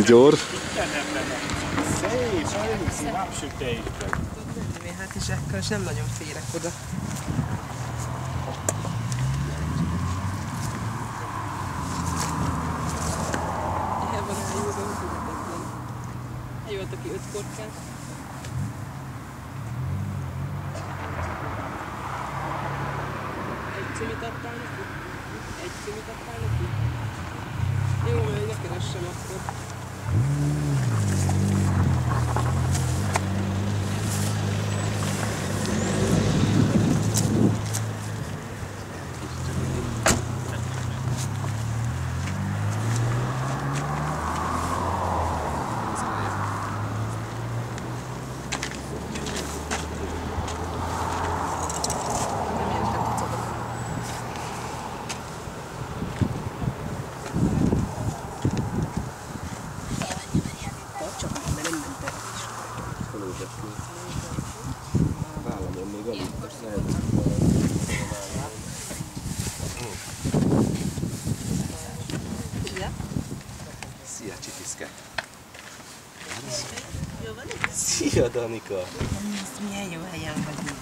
Győr. Szép, elviszi, napsütésben. Hát is ekkor, és nem nagyon férek oda. Ilyen van eljózom, eljöhet, aki 5 korkát. Egy cimit adtál neki? Egy cimit adtál neki? Jó, mert ne keressem akkor. Vállamon még alig, most lehet. Szia, Csipiszke! Jó van? Szia, Danika! Milyen jó helyen vagyunk.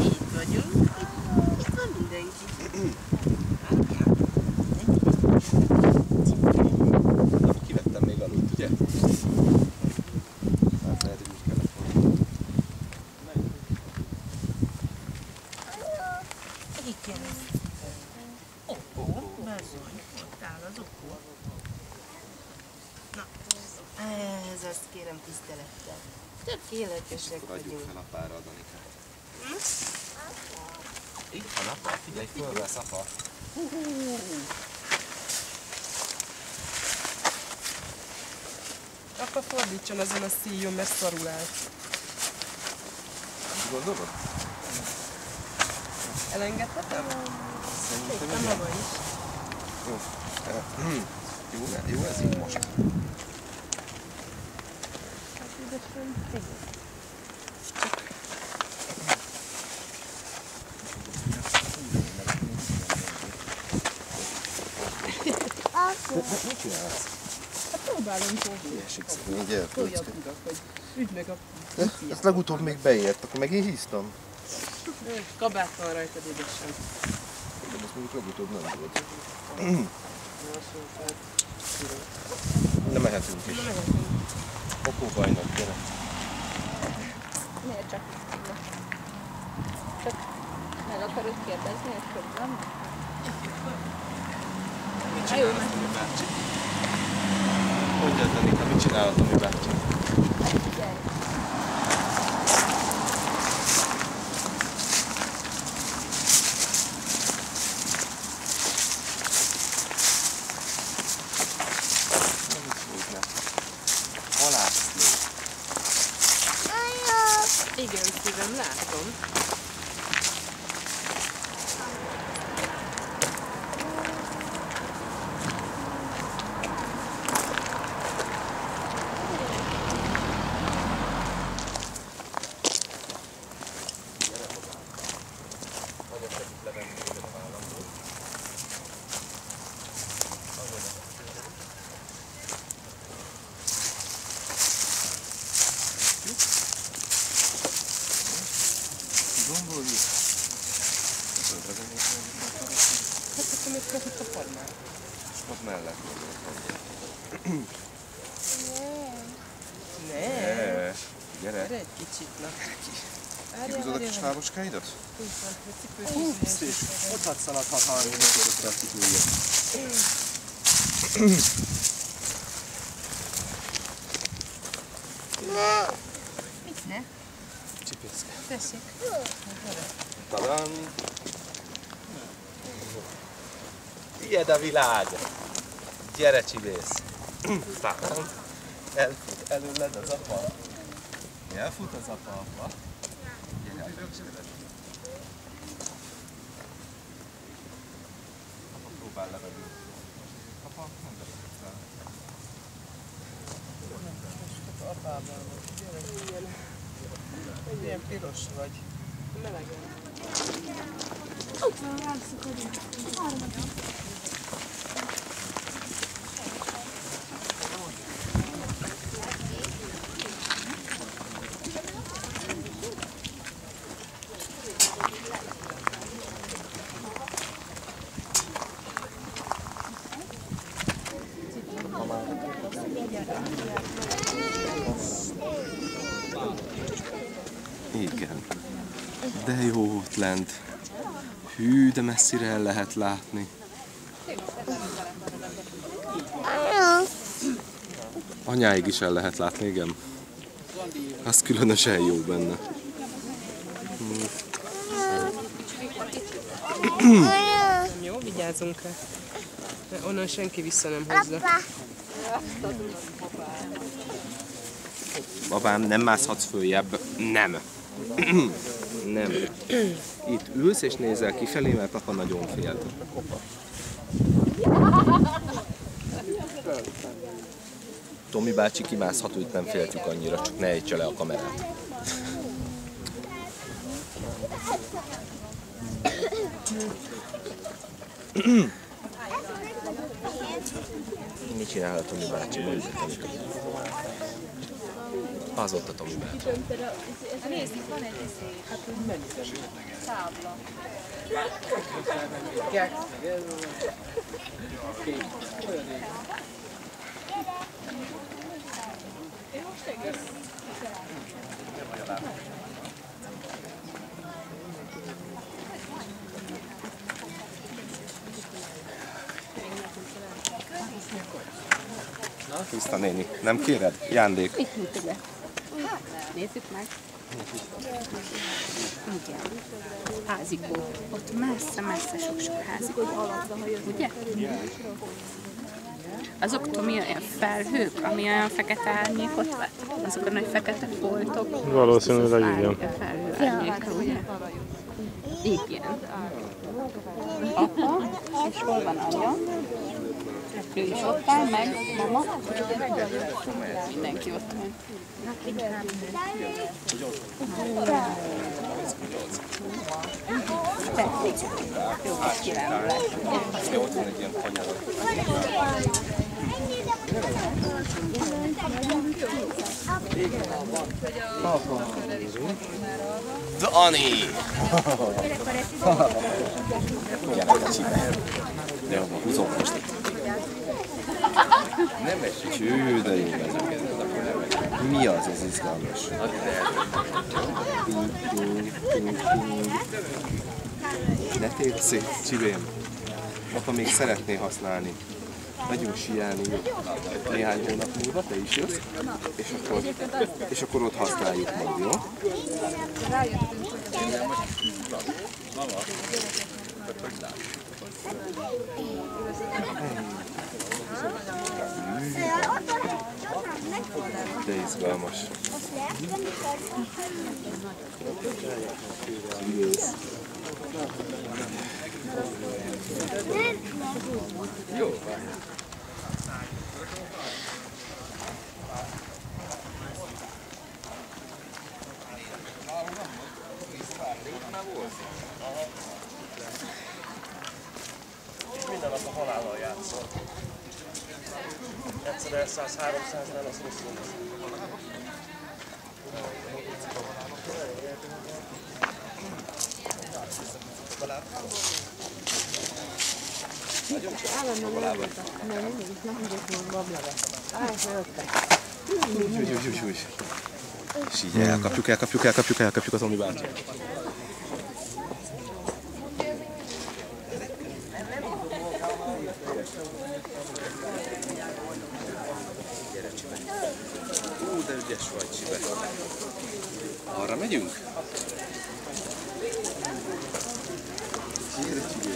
Itt vagyunk. Itt van mindenki. Kivettem még aludt, ugye? Hát lehet, hogy úgy kellett volna. Igen. Okó, bezony. Ott áll az okó. Na, ez azt kérem tisztelettel. Tökéletesek Adjuk vagyunk. fel apára a Danikát. Itt van apa, figyelj, fölvesz apa. Apa fordítson ezen a szíjon, mert szarul áll. Gondolod? Elengedhetem? Szerintem Nem igen. maga is. Jó. Jó ez így most. Hát üdösen, igen. Mit csinálsz? Hát próbálom fogni. Esik szegény, gyere, Tojjad Pöcke. tudok, hogy ügy meg a Ezt legutóbb még beért, akkor meg én híztam. kabát van rajtad, édesem. De ezt mondjuk legutóbb nem volt. De mehetünk is. Okóbajnak, gyere. Miért csak? Csak meg akarod kérdezni, hogy hogy van? Mit csinálod, Tomi bácsi? Mondjad, Danika, mit csinálod, Tomi bácsi? Gyere. Nem is nézne. Halászló. Igen, szívem, látom. Gondoljuk. Hát akkor még csak itt a padnál. Ott mellett mondjuk. Ne. Gyere. Gyere egy kicsit, na. Kihúzod a kis láboskáidat? Szép. Ott hadd szaladhat 30 minutot a kikújja. Mit ne? Csipiszke. Tessék. Tadam! Tied a világ! Gyere, Csibész! Tadam! Elfut előled az apa. Elfut az apa. Gyere, apa próbál levegőt. Apa, nem beszélsz el. Milyen piros vagy. Melegen. Igen. De jó ott lent. Hű, de messzire el lehet látni. Anyáig is el lehet látni, igen. Az különösen jó benne. Jó, vigyázzunk rá. Mert onnan senki vissza nem hozza. Babám, nem mászhatsz följebb. Nem. Nem. Itt ülsz és nézel kifelé, mert apa nagyon félt. Tomi bácsi kimászhat, őt nem féltjük annyira, csak ne ejtse le a kamerát. Mit csinál a Tomi bácsi? Az ott a Tomi bácsi. Nézd, itt van egy tábla. Kriszta néni, nem kéred? Jándék. Itt nyújtod le. Nézzük meg. Igen. Házikó. Ott messze-messze sok-sok házikó. Ugye? Azok, Tomi, olyan felhők, ami olyan fekete árnyékot vett? Azok a nagy fekete foltok? Valószínűleg igen. A felhő árnyéka, ugye? Igen. Apa, és hol van anya? Ő is ott áll, meg mama. Mindenki ott van. Tetszik. Jó kis kirándulás. Ott van egy ilyen kanyar. Dani! Gyere, kicsibe. De abban húzom most. Nem esik. Cső, de jó ezeket. Mi az ez izgalmas? Ne tépd szét, csivém. Apa még szeretné használni. Megyünk síelni néhány hónap múlva, te is jössz, és akkor ott használjuk majd, jó? De izgalmas. Jó. Minden nap a halállal játszol. Egyszer 100-300-nál az rosszul lesz. És így elkapjuk az Omi bátyát. De ügyes vagy, Csibe. Arra megyünk? Gyere, Csibé.